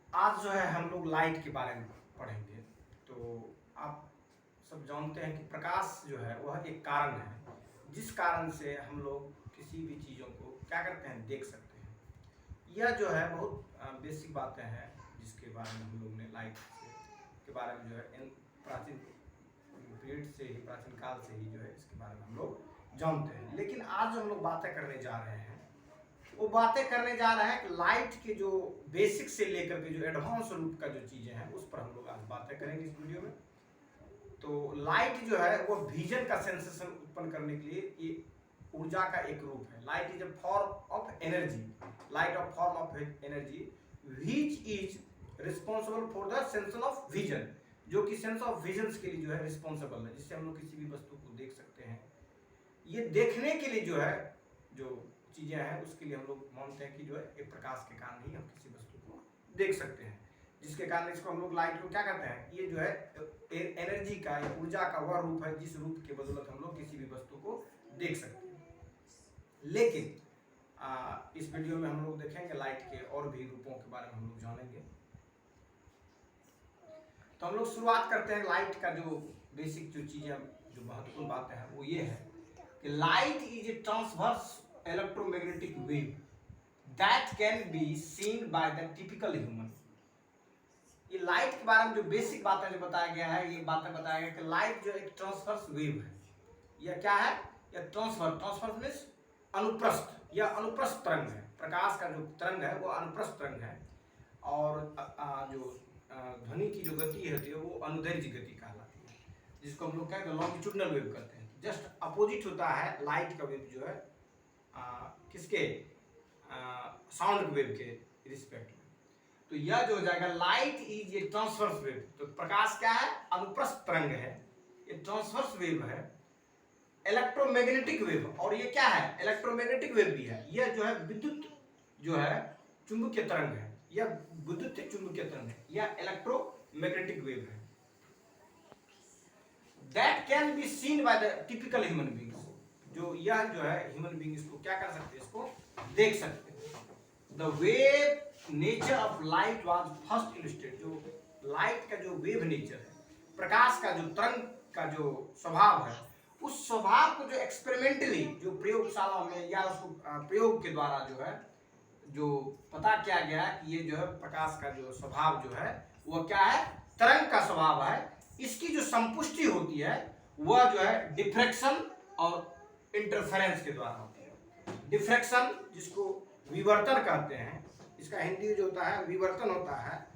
आज जो है हम लोग लाइट के बारे में पढ़ेंगे। तो आप सब जानते हैं कि प्रकाश जो है वह एक कारण है जिस कारण से हम लोग किसी भी चीज़ों को क्या करते हैं, देख सकते हैं। यह जो है बहुत बेसिक बातें हैं जिसके बारे में हम लोग ने लाइट के बारे में जो है इन प्राचीन पीरियड से ही, प्राचीन काल से ही जो है इसके बारे में हम लोग जानते हैं। लेकिन आज जो हम लोग बातें करने जा रहे हैं वो बातें करने जा रहे हैं कि लाइट के जो बेसिक से लेकर के जो एडवांस रूप का जो चीजें हैं उस पर हम लोग आज बातें करेंगे इस वीडियो में। तो लाइट जो है वो विजन का सेंसेशन उत्पन्न करने के लिए ये ऊर्जा का एक रूप है। Light is a form of energy, light of form of energy which is responsible for the sense of vision, जो कि सेंस ऑफ विजन के लिए जो है रिस्पॉन्सिबल है, जिससे हम लोग किसी भी वस्तु को देख सकते हैं। ये देखने के लिए जो है जो चीजें हैं उसके लिए हम लोग मानते हैं कि जो है एक प्रकाश के कारण ही हम किसी वस्तु को देख सकते हैं, जिसके कारण इसको हम लोग लाइट को क्या कहते हैं, ये जो है एनर्जी का या ऊर्जा का वह रूप है जिस रूप के बदौलत हम लोग किसी भी वस्तु को देख सकते हैं। लेकिन इस वीडियो में हम लोग देखेंगे लाइट के और भी रूपों के बारे में हम लोग जानेंगे। तो हम लोग शुरुआत करते हैं लाइट का जो बेसिक जो चीजें जो महत्वपूर्ण बातें हैं वो ये है कि light is a transverse electromagnetic wave that can be seen by the typical human. ये लाइट के बारे में जो बेसिक बातें जो बताया गया है, ये बातें बताया गया कि लाइट जो एक ट्रांसवर्स वेव है। यह क्या है? यह ट्रांसवर्स मीन्स अनुप्रस्थ या अनुप्रस्थ तरंग है। प्रकाश का जो तरंग है वो अनुप्रस्थ तरंग है और जो ध्वनि की जो गति होती है वो अनुदैर्ध्य गति कहलाती है, जिसको हम लोग क्या लॉन्गिट्यूडनल वेव कहते हैं। जस्ट अपोजिट होता है लाइट का वेव जो है किसके, साउंड वेव के रिस्पेक्ट में। तो यह जो हो जाएगा light is a transverse wave. तो प्रकाश क्या है? अनुप्रस्थ तरंग है, ये ट्रांसवर्स वेव है, इलेक्ट्रोमैग्नेटिक वेव। और ये क्या है? इलेक्ट्रोमैग्नेटिक वेव भी है। यह जो है विद्युत जो है चुंबकीय तरंग है, यह विद्युत चुंबकीय तरंग है, यह इलेक्ट्रोमैग्नेटिक वेव है। That can be seen by the typical human beings. जो यह जो है ह्यूमन बीइंग इसको क्या कर सकते हैं, इसको देख सकते हैं। The wave nature of light was first illustrate. जो लाइट का जो वेव नेचर है, प्रकाश का जो तरंग का जो स्वभाव है, उस स्वभाव को जो एक्सपेरिमेंटली जो प्रयोगशाला में या उसको प्रयोग के द्वारा जो है जो पता किया गया कि ये जो है प्रकाश का जो स्वभाव जो है वह क्या है, तरंग का स्वभाव है। इसकी जो संपुष्टि होती है वह जो है डिफ्रैक्शन और इंटरफेरेंस के द्वारा होती है। डिफ्रैक्शन जिसको विवर्तन कहते हैं, इसका हिंदी जो होता है विवर्तन होता है,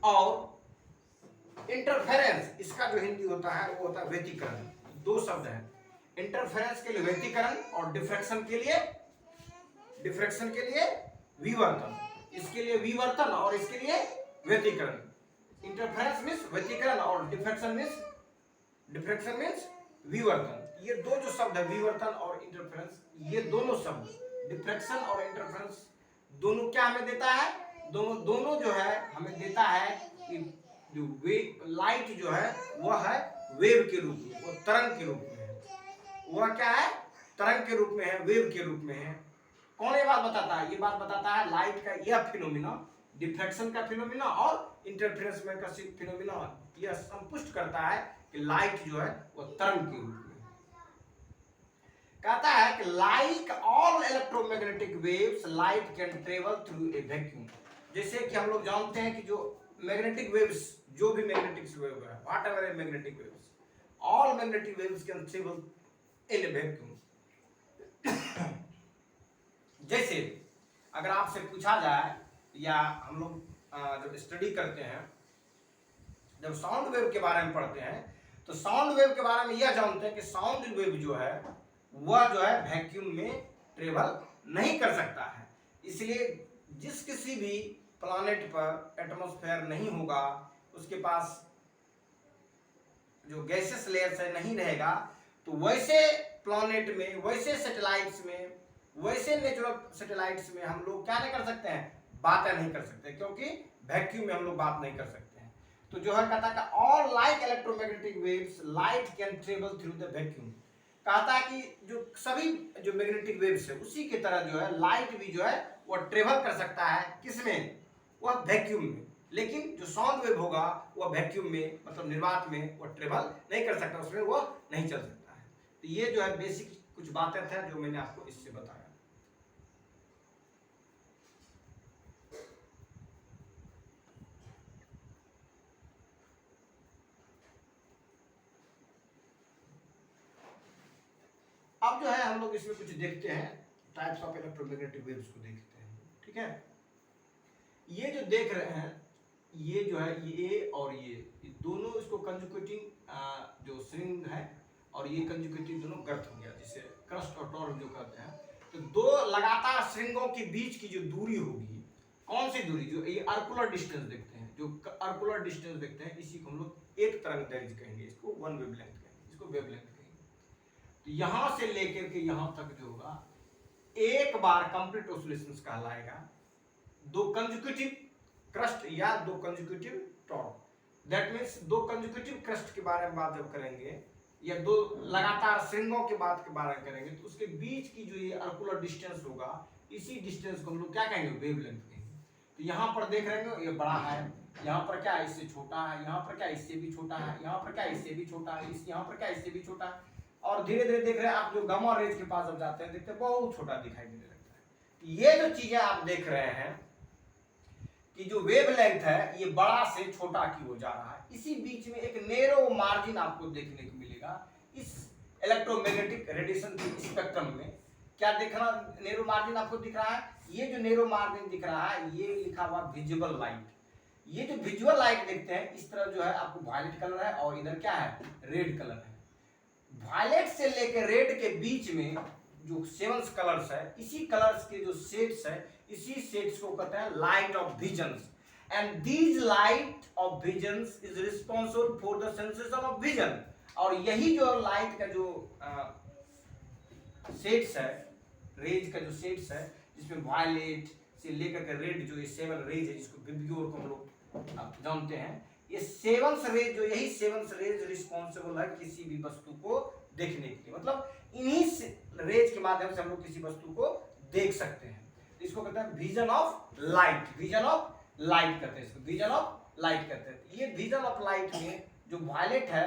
और इंटरफेरेंस इसका जो हिंदी होता है वो होता है व्यतिकरण। दो शब्द हैं, इंटरफेरेंस के लिए व्यतिकरण और डिफ्रैक्शन के लिए विवर्तन। इसके लिए विवर्तन और इसके लिए व्यतिकरण। इंटरफेरेंस मीन्स व्यतिकरण और डिफ्रैक्शन मीन्स विवर्तन। ये दो जो शब्द है विवर्तन और इंटरफेरेंस, ये दोनों शब्द डिफ्रैक्शन और इंटरफेरेंस दोनों क्या हमें देता है, दोनों जो है हमें देता है कि जो लाइट जो है वह है वेव के रूप में, वह तरंग के रूप में है। वह क्या है? तरंग के रूप में है, वेव के रूप में है। कौन ये बात बताता है? ये बात बताता है लाइट का यह फिनोमिना, डिफ्रैक्शन का फिनोमिना और इंटरफेरेंस में का फिनोमिना। यह संपुष्ट करता है कि लाइट जो है वह तरंग के रूप में। कहता है कि like all electromagnetic waves light can travel through a vacuum. जैसे कि हम लोग जानते हैं कि जो मैग्नेटिक वेव्स, जो भी मैग्नेटिक वेव है, what ever magnetic waves, all magnetic waves can travel in A vacuum. जैसे अगर आपसे पूछा जाए या हम लोग जब स्टडी करते हैं, जब साउंड वेव के बारे में पढ़ते हैं, तो साउंड वेव के बारे में यह जानते हैं कि साउंड वेव जो है वह जो है वैक्यूम में ट्रेवल नहीं कर सकता है। इसलिए जिस किसी भी प्लैनेट पर एटमॉस्फेयर नहीं होगा, उसके पास जो गैसेस लेयर से नहीं रहेगा, तो वैसे प्लैनेट में, वैसे सैटेलाइट्स में, वैसे नेचुरल सैटेलाइट्स में हम लोग क्या नहीं कर सकते हैं, बातें नहीं कर सकते, क्योंकि वैक्यूम में हम लोग बात नहीं कर सकते हैं। तो जो है कहता है all like electromagnetic waves light can travel through the vacuum. कहता है कि जो सभी जो मैग्नेटिक वेव्स है उसी की तरह जो है लाइट भी जो है वो ट्रेवल कर सकता है, किसमें? वह वैक्यूम में। लेकिन जो साउंड वेव होगा वह वैक्यूम में मतलब निर्वात में वो ट्रेवल नहीं कर सकता, उसमें वो नहीं चल सकता है। तो ये जो है बेसिक कुछ बातें थे जो मैंने आपको इससे बताया। अब जो है हम लोग इसमें कुछ देखते हैं, टाइप्स ऑफ इलेक्ट्रोमैग्नेटिक वेव्स को देखते हैं, ठीक है। ये जो देख रहे हैं ये जो है ये और ये दोनों इसको कंजुगेटिंग जो स्ट्रिंग है और ये कंजुगेटिव दोनों गर्त हो गया, जिसे क्रस्ट और टॉर्क जो कहते हैं। तो दो लगातार स्ट्रिंगों के बीच की जो दूरी होगी, कौन सी दूरी, जो ये अर्कुलर डिस्टेंस देखते हैं, जो अर्कुलर डिस्टेंस देखते हैं, इसी को हम लोग एक तरंग दैर्ध्य कहेंगे, इसको वन वेवलेंथ कहेंगे, इसको वेवलेंथ कहेंगे। तो यहां से लेकर के यहां तक जो होगा एक बार कंप्लीट ऑसिलेशंस कहलाएगा। दो कंजुगेटिव क्रस्ट या दो कंजुगेटिव टॉर्क, दैट मींस दो कंजुगेटिव क्रस्ट के बारे में बात जब करेंगे या दो लगातार श्रृंगों के बात के बारे में करेंगे, तो उसके बीच की जो ये अर्कुलर डिस्टेंस होगा, इसी डिस्टेंस को हम लोग क्या कहेंगे, वेवलेंथ कहेंगे। तो यहाँ पर देख रहे हैं ये बड़ा है, यहाँ पर क्या इससे छोटा है, यहाँ पर क्या इससे भी छोटा है, यहाँ पर क्या इससे भी छोटा है, यहाँ पर क्या इससे भी छोटा है, और धीरे धीरे देख रहे हैं आप जो गामा रेज के पास जब जाते हैं देखते हैं बहुत छोटा दिखाई देने लगता है। ये जो चीजें आप देख रहे हैं कि जो वेवलेंथ है ये बड़ा से छोटा की हो जा रहा है, इसी बीच में एक नैरो मार्जिन आपको देखने को मिलेगा। इस इलेक्ट्रोमैग्नेटिक रेडिएशन के स्पेक्ट्रम में क्या दिख रहा, नैरो मार्जिन आपको दिख रहा है। ये जो नैरो मार्जिन दिख रहा है ये लिखा हुआ विजिबल लाइट। ये जो विजुअल लाइट देखते हैं इस तरह जो है आपको वायलेट कलर है और इधर क्या है, रेड कलर है। वायलेट से लेकर रेड के बीच में जो 7 कलर्स है, इसी कलर्स के जो शेड्स है, इसी शेड्स को कहते हैं light of visions. And these light of visions is responsible for the sensation of vision. और यही जो लाइट का जो शेड्स है, रेज का जो शेड्स है, जिसमें वायलेट से लेकर के रेड जो ये 7 रेज है, जिसको विब्ग्योर को हम लोग आप जानते हैं, ये 7 रेज जो यही 7 रेज रिस्पॉन्सिबल है किसी भी वस्तु को देखने के लिए। मतलब इन्हीं रेज के माध्यम से हम लोग किसी वस्तु को देख सकते हैं। इसको कहते हैं vision of light, vision of light कहते हैं इसको, विजन ऑफ लाइट कहते हैं। ये विजन ऑफ लाइट में जो वायलेट है,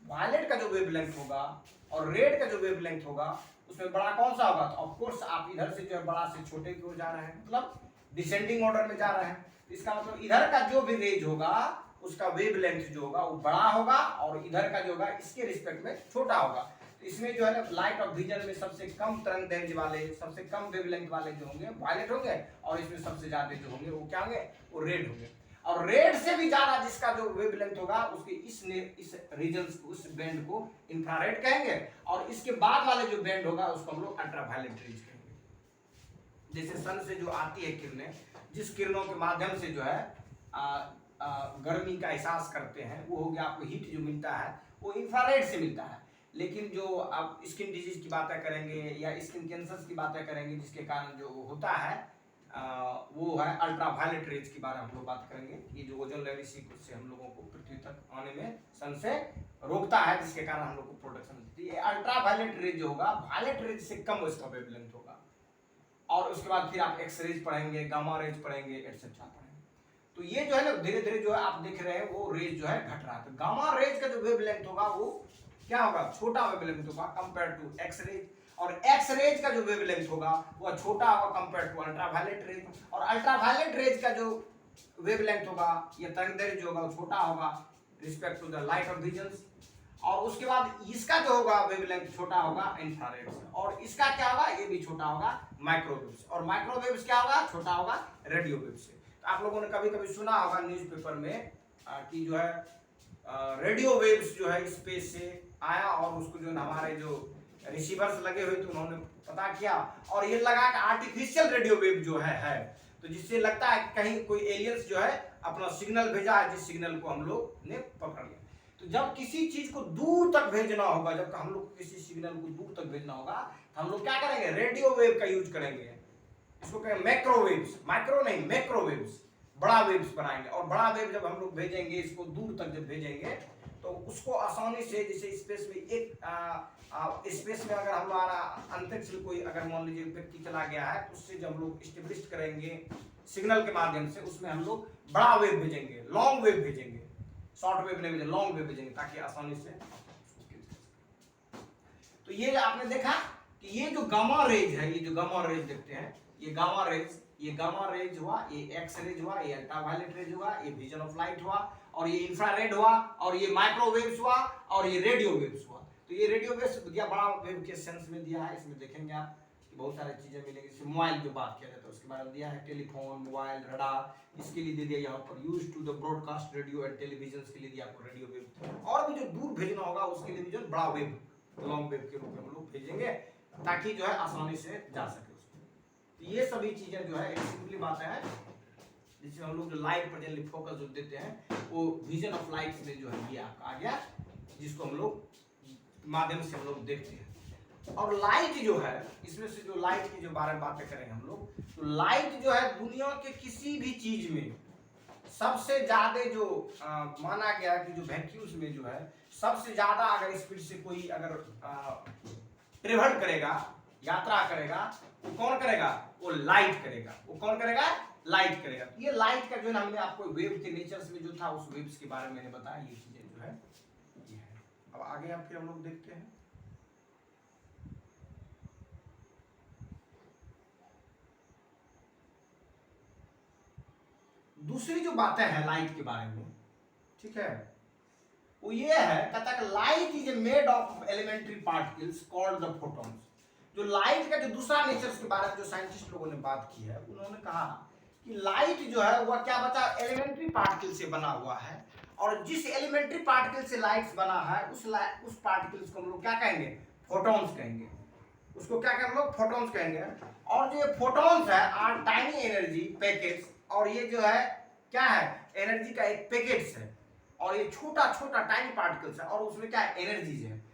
वायलेट का जो वेवलेंथ होगा और रेड का जो वेवलेंथ होगा, उसमें बड़ा कौन सा होगा, तो ऑफ कोर्स आप इधर से जो है बड़ा से छोटे की ओर जा रहे हैं, मतलब डिसेंडिंग ऑर्डर में जा रहे हैं। इसका मतलब इधर का जो भी रेज होगा उसका वेवलेंथ जो होगा वो बड़ा होगा और इधर का जो होगा इसके रिस्पेक्ट में छोटा होगा। तो इसमें जो है ना लाइट ऑफ विजन में सबसे कम तरंग दैर्ध्य वाले, सबसे कम वेवलेंथ वाले जो होंगे वायलेट होंगे, और इसमें सबसे ज्यादा जो होंगे वो क्या होंगे, वो रेड होंगे। और रेड से भी ज्यादा जिसका जो वेवलेंथ होगा उसके इस रीजन को, उस बैंड को इंफ्रारेड कहेंगे, और इसके बाद वाले जो बैंड होगा उसको हम लोग अल्ट्रावायलेट रेज कहेंगे। जैसे सन से जो आती है किरणें, जिस किरणों के माध्यम से जो है गर्मी का एहसास करते हैं, वो हो गया आपको हीट जो मिलता है वो इंफ्रारेड से मिलता है। लेकिन जो आप स्किन डिजीज की बातें करेंगे या स्किन कैंसर की बातें करेंगे जिसके कारण जो होता है वो है अल्ट्रावायलेट रेज के बारे में हम लोग बात करेंगे। ये जो ओजोन लेयर इसी से हम लोगों को पृथ्वी तक आने में सन से रोकता है, जिसके कारण हम लोग को प्रोटेक्शन मिलती है। अल्ट्रावायलेट रेज जो होगा वायलेट रेज से कम उसका वेवलेंथ होगा। और उसके बाद फिर आप एक्स रेज पढ़ेंगे, गामा रेज पढ़ेंगे, एटसेट्रा पढ़ेंगे। तो ये जो है ना धीरे धीरे जो है आप देख रहे हैं वो रेज जो है घट रहा है। तो गामा रेज का जो वेवलेंथ होगा वो क्या होगा, छोटा वेवलेंथ होगा कंपेयर टू एक्स रेज, और एक्स रेज का जो वेवलेंथ होगा वो छोटा होगा कंपेयर टू अल्ट्रावायलेट रेज, और अल्ट्रावायलेट रेज का जो वेवलेंथ होगा या तरंगदैर्घ्य जो होगा वो छोटा होगा respect to the light of visions. और उसके बाद इसका जो होगा वेवलेंथ छोटा होगा इंफ्रारेड से, और इसका क्या होगा, ये भी छोटा होगा माइक्रोवेव से, और माइक्रोवेव क्या होगा, छोटा होगा रेडियो वेव से। तो आप लोगों ने कभी कभी सुना होगा न्यूज़पेपर में कि जो है रेडियो वेव्स जो है स्पेस से आया और उसको जो हमारे जो रिसीवर्स लगे हुए थे उन्होंने पता किया, और ये लगा कि आर्टिफिशियल रेडियो वेव जो है तो जिससे लगता है कि कहीं कोई एलियंस जो है अपना सिग्नल भेजा है, जिस सिग्नल को हम लोग ने पकड़ लिया। तो जब किसी चीज को दूर तक भेजना होगा, जब हम लोग किसी सिग्नल को दूर तक भेजना होगा तो हम लोग क्या करेंगे, रेडियो वेव का यूज करेंगे। इसको कहेंगे मैक्रोवेव्स, माइक्रो नहीं मैक्रोवेव्स, बड़ा वेव्स बनाएंगे। और बड़ा वेव जब हम लोग भेजेंगे, इसको दूर तक जब भेजेंगे तो उसको आसानी से, जैसे स्पेस में स्पेस में अगर हमारा अंतरिक्ष में कोई अगर मान लीजिए व्यक्ति चला गया है, तो उससे जब हम लोग स्टेब्लिश करेंगे सिग्नल के माध्यम से, उसमें हम लोग बड़ा वेव भेजेंगे, लॉन्ग वेव भेजेंगे, शॉर्ट वेव नहीं भेजेंगे, लॉन्ग वेव भेजेंगे, ताकि आसानी से। तो ये आपने देखा कि ये जो गामा रेज है, ये जो गामा रेज देखते हैं, ये गामा रेज हुआ, ये एक्स रेज हुआ, ये अल्ट्रावायलेट रेज हुआ, ये विजन ऑफ लाइट हुआ, और ये इंफ्रारेड हुआ, और ये माइक्रोवेव्स हुआ, और ये रेडियो वेव्स हुआ। तो ये रेडियो वेव्स दिया, बड़ा वेव के सेंस में दिया है। इसमें देखेंगे आप कि बहुत सारी चीजें मिलेंगी। जैसे मोबाइल जो बात किया जाता है उसके बारे में दिया है, टेलीफोन, मोबाइल, रडार, इसके लिए दे दिया यहाँ पर, use to the broadcast radio and television के लिए दिया आपको रेडियो वेव। और भी जो दूर भेजना होगा उसके लिए भी जो बड़ा वेव, लॉन्ग वेव के रूप में हम लोग भेजेंगे, ताकि जो है आसानी से जा सके उसको। ये सभी चीजें जो है एक सिंपली बातें हैं, जिसमें हम लोग जो लाइट पर जनरली फोकस जो देते हैं, वो विजन ऑफ लाइट में जो है ये आपका आ गया, जिसको हम लोग माध्यम से हम लोग देखते हैं। और लाइट जो है, इसमें से जो लाइट की जो बारे में बातें करें हम लोग, तो लाइट जो है दुनिया के किसी भी चीज में सबसे ज्यादा जो माना गया कि जो वैक्यूम्स में जो है सबसे ज्यादा अगर स्पीड से कोई अगर ट्रेवल करेगा, यात्रा करेगा, वो कौन करेगा? वो लाइट करेगा। वो कौन करेगा? लाइट करेगा। ये लाइट का जो है हमने आपको वेव के नेचर्स में जो था उस वेव्स के बारे में मैंने बताया, ये चीजें जो है ये है। अब आगे आप फिर हम लोग देखते हैं। दूसरी जो बातें हैं लाइट के बारे में, ठीक है, वो ये है, कहता है light is made of elementary particles called the photons. जो लाइट का जो दूसरा नेचर के बारे में जो साइंटिस्ट लोगों ने बात की है, उन्होंने कहा कि लाइट जो है वह क्या बचा? एलिमेंट्री पार्टिकल से बना हुआ है, और जिस एलिमेंट्री पार्टिकल से लाइट बना है उस पार्टिकल्स को हम लोग क्या कहेंगे? फोटॉन्स कहेंगे। उसको क्या कहेंगे हम लोग? फोटॉन्स कहेंगे। और जो ये फोटॉन्स है आर टाइनी एनर्जी पैकेट्स, और ये जो है क्या है? एनर्जी का एक पैकेट्स है, और ये छोटा छोटा टाइनी पार्टिकल्स है, और उसमें क्या है? एनर्जीज है।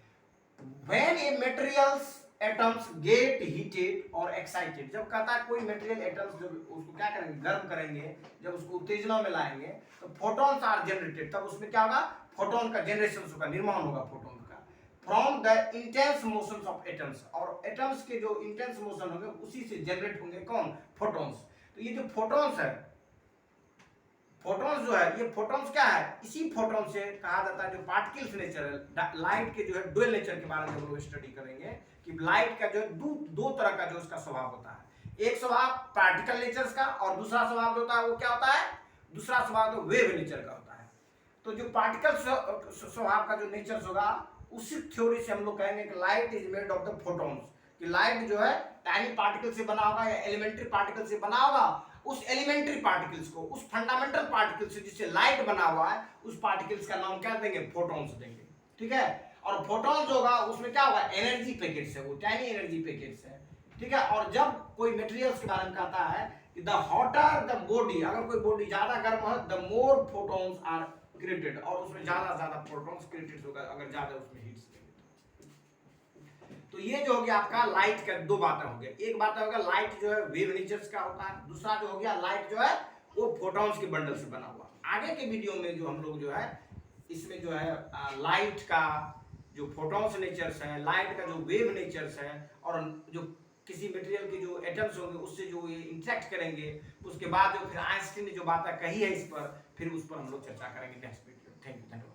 When A materials atoms gate heated और एक्साइटेड, जब कहता है कोई मटेरियल एटम्स जब उसको क्या करेंगे? गर्म करेंगे, जब उसको उत्तेजना में लाएंगे, तो फोटॉन्स आर जनरेटेड। तब उसमें क्या होगा? फोटॉन का जनरेशन होगा, निर्माण होगा फोटॉन का, from the intense motions of atoms. और एटम्स के जो इंटेंस मोशन होंगे उसी से जनरेट होंगे कौन? फोटॉन्स। तो ये जो फोटॉन्स है, फोटॉन्स जो है, ये फोटॉन्स क्या है? इसी फोटॉन से कहा जाता है जो पार्टिकल्स नेचर है, लाइट के जो है डुअल नेचर के बारे में हम लोग स्टडी करेंगे कि लाइट का जो है दो तरह का जो उसका स्वभाव होता है। एक स्वभाव पार्टिकल नेचर्स का, और दूसरा स्वभाव जो होता है वो क्या होता है? दूसरा स्वभाव तो वेव नेचर का होता है। तो जो पार्टिकल स्वभाव का जो नेचर होगा, उसी थ्योरी से हम लोग कहेंगे कि light is made of the photons, कि लाइट जो है टाइनी पार्टिकल से बना होगा या एलिमेंट्री पार्टिकल से बना होगा। उस एलिमेंट्री पार्टिकल्स को, उस फंडामेंटल पार्टिकल्स से जिससे लाइट बना हुआ है, उस पार्टिकल्स का नाम क्या देंगे? फोटॉन्स देंगे। ठीक है। और फोटॉन्स होगा उसमें क्या होगा? एनर्जी पैकेट्स है, वो टाइनी एनर्जी पैकेट्स है। ठीक है। और जब कोई मटेरियल्स के बारे में कहता है कि द हॉटर द बॉडी, अगर कोई बॉडी ज्यादा गर्म है, the more photons are created, और उसमें ज्यादा फोटॉन्स क्रिएटेड होगा अगर ज्यादा उसमें हीट। तो ये जो हो गया आपका लाइट का दो बातें हो गया। एक बात होगा लाइट जो है वेव नेचर्स का होता है, दूसरा जो हो गया लाइट जो है वो फोटॉन्स के बंडल से बना हुआ। आगे के वीडियो में जो हम लोग जो है इसमें जो है लाइट का जो फोटॉन्स नेचर्स है, लाइट का जो वेव नेचर्स है, और जो किसी मटेरियल के जो एटम्स होंगे उससे जो ये इंटरेक्ट करेंगे, उसके बाद जो फिर आइंस्टीन ने जो बातें कही है इस पर, फिर उस पर हम लोग चर्चा करेंगे नेक्स्ट वीडियो। Thank you.